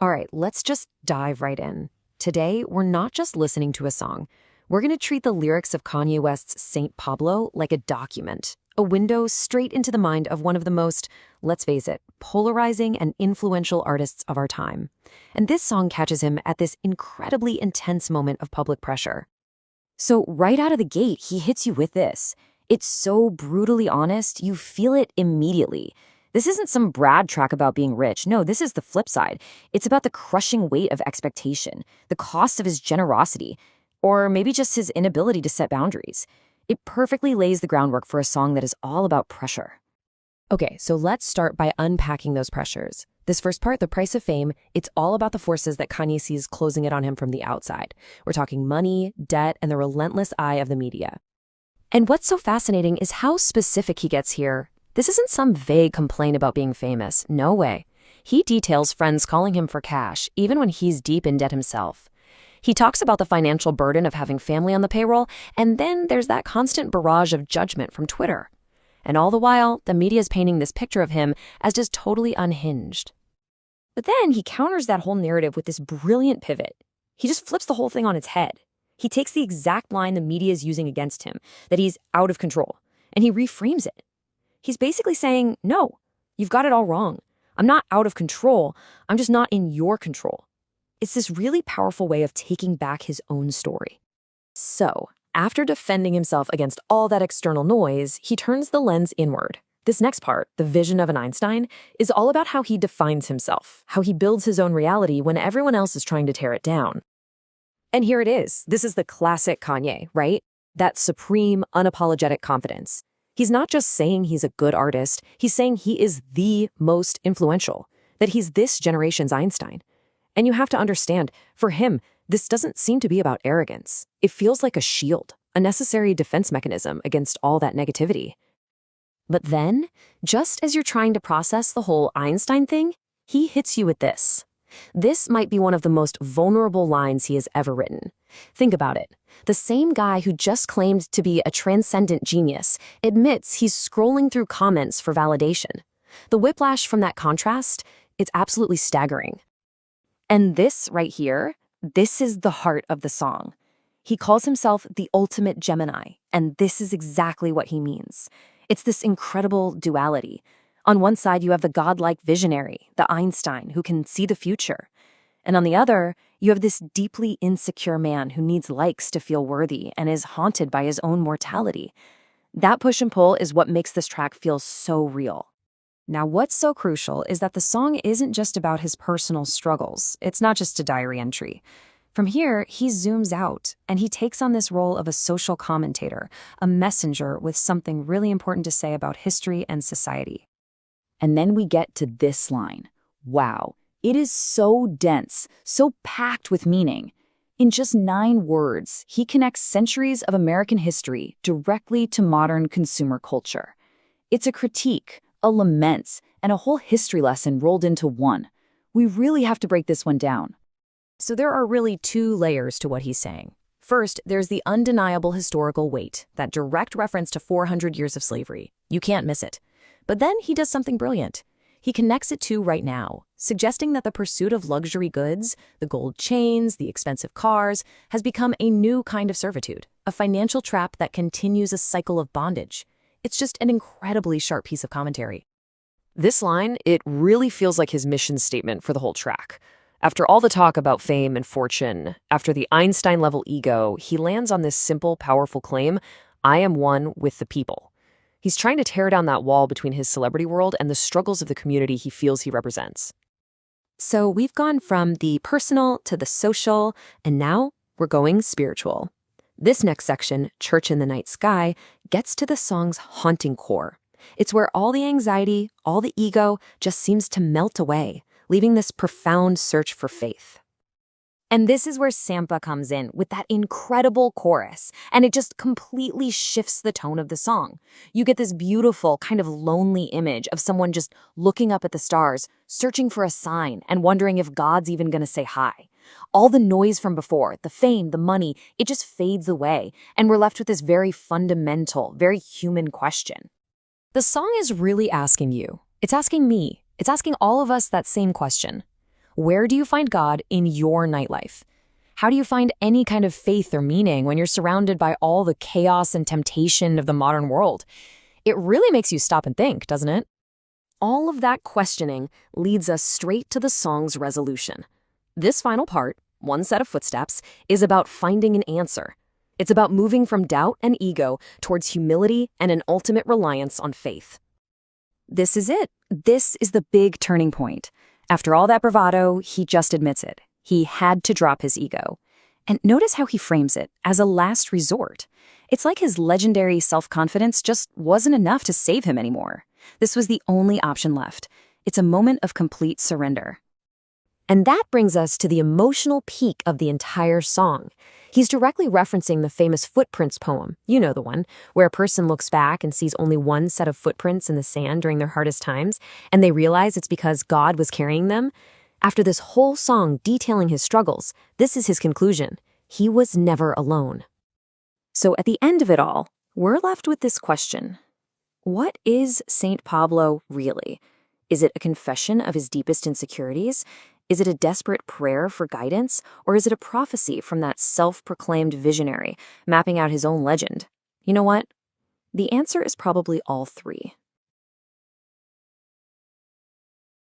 All right, let's just dive right in. Today, we're not just listening to a song. We're going to treat the lyrics of Kanye West's Saint Pablo like a document, a window straight into the mind of one of the most, let's face it, polarizing and influential artists of our time. And this song catches him at this incredibly intense moment of public pressure. So right out of the gate, he hits you with this. It's so brutally honest, you feel it immediately. This isn't some Brad track about being rich. No, this is the flip side. It's about the crushing weight of expectation, the cost of his generosity, or maybe just his inability to set boundaries. It perfectly lays the groundwork for a song that is all about pressure. Okay, so let's start by unpacking those pressures. This first part, the price of fame, it's all about the forces that Kanye sees closing in on him from the outside. We're talking money, debt, and the relentless eye of the media. And what's so fascinating is how specific he gets here. This isn't some vague complaint about being famous. No way. He details friends calling him for cash, even when he's deep in debt himself. He talks about the financial burden of having family on the payroll, and then there's that constant barrage of judgment from Twitter. And all the while, the media's painting this picture of him as just totally unhinged. But then he counters that whole narrative with this brilliant pivot. He just flips the whole thing on its head. He takes the exact line the media is using against him, that he's out of control, and he reframes it. He's basically saying, no, you've got it all wrong. I'm not out of control. I'm just not in your control. It's this really powerful way of taking back his own story. So, after defending himself against all that external noise, he turns the lens inward. This next part, the vision of an Einstein, is all about how he defines himself, how he builds his own reality when everyone else is trying to tear it down. And here it is. This is the classic Kanye, right? That supreme, unapologetic confidence. He's not just saying he's a good artist, he's saying he is the most influential, that he's this generation's Einstein. And you have to understand, for him, this doesn't seem to be about arrogance. It feels like a shield, a necessary defense mechanism against all that negativity. But then, just as you're trying to process the whole Einstein thing, he hits you with this. This might be one of the most vulnerable lines he has ever written. Think about it. The same guy who just claimed to be a transcendent genius admits he's scrolling through comments for validation. The whiplash from that contrast, it's absolutely staggering. And this right here, this is the heart of the song. He calls himself the ultimate Gemini, and this is exactly what he means. It's this incredible duality. On one side, you have the godlike visionary, the Einstein, who can see the future. And on the other, you have this deeply insecure man who needs likes to feel worthy and is haunted by his own mortality. That push and pull is what makes this track feel so real. Now, what's so crucial is that the song isn't just about his personal struggles. It's not just a diary entry. From here, he zooms out, and he takes on this role of a social commentator, a messenger with something really important to say about history and society. And then we get to this line. Wow, it is so dense, so packed with meaning. In just 9 words, he connects centuries of American history directly to modern consumer culture. It's a critique, a lament, and a whole history lesson rolled into one. We really have to break this one down. So there are really 2 layers to what he's saying. First, there's the undeniable historical weight, that direct reference to 400 years of slavery. You can't miss it. But then he does something brilliant. He connects it to right now, suggesting that the pursuit of luxury goods, the gold chains, the expensive cars, has become a new kind of servitude, a financial trap that continues a cycle of bondage. It's just an incredibly sharp piece of commentary. This line, it really feels like his mission statement for the whole track. After all the talk about fame and fortune, after the Einstein-level ego, he lands on this simple, powerful claim, I am one with the people. He's trying to tear down that wall between his celebrity world and the struggles of the community he feels he represents. So we've gone from the personal to the social, and now we're going spiritual. This next section, Church in the Night Sky, gets to the song's haunting core. It's where all the anxiety, all the ego just seems to melt away, leaving this profound search for faith. And this is where Sampha comes in with that incredible chorus, and it just completely shifts the tone of the song. You get this beautiful, kind of lonely image of someone just looking up at the stars, searching for a sign, and wondering if God's even going to say hi. All the noise from before, the fame, the money, it just fades away, and we're left with this very fundamental, very human question. The song is really asking you. It's asking me. It's asking all of us that same question. Where do you find God in your nightlife? How do you find any kind of faith or meaning when you're surrounded by all the chaos and temptation of the modern world? It really makes you stop and think, doesn't it? All of that questioning leads us straight to the song's resolution. This final part, one set of footsteps, is about finding an answer. It's about moving from doubt and ego towards humility and an ultimate reliance on faith. This is it. This is the big turning point. After all that bravado, he just admits it. He had to drop his ego. And notice how he frames it, as a last resort. It's like his legendary self-confidence just wasn't enough to save him anymore. This was the only option left. It's a moment of complete surrender. And that brings us to the emotional peak of the entire song. He's directly referencing the famous Footprints poem, you know the one, where a person looks back and sees only one set of footprints in the sand during their hardest times, and they realize it's because God was carrying them. After this whole song detailing his struggles, this is his conclusion. He was never alone. So at the end of it all, we're left with this question. What is Saint Pablo really? Is it a confession of his deepest insecurities? Is it a desperate prayer for guidance? Or is it a prophecy from that self-proclaimed visionary, mapping out his own legend? You know what? The answer is probably all three.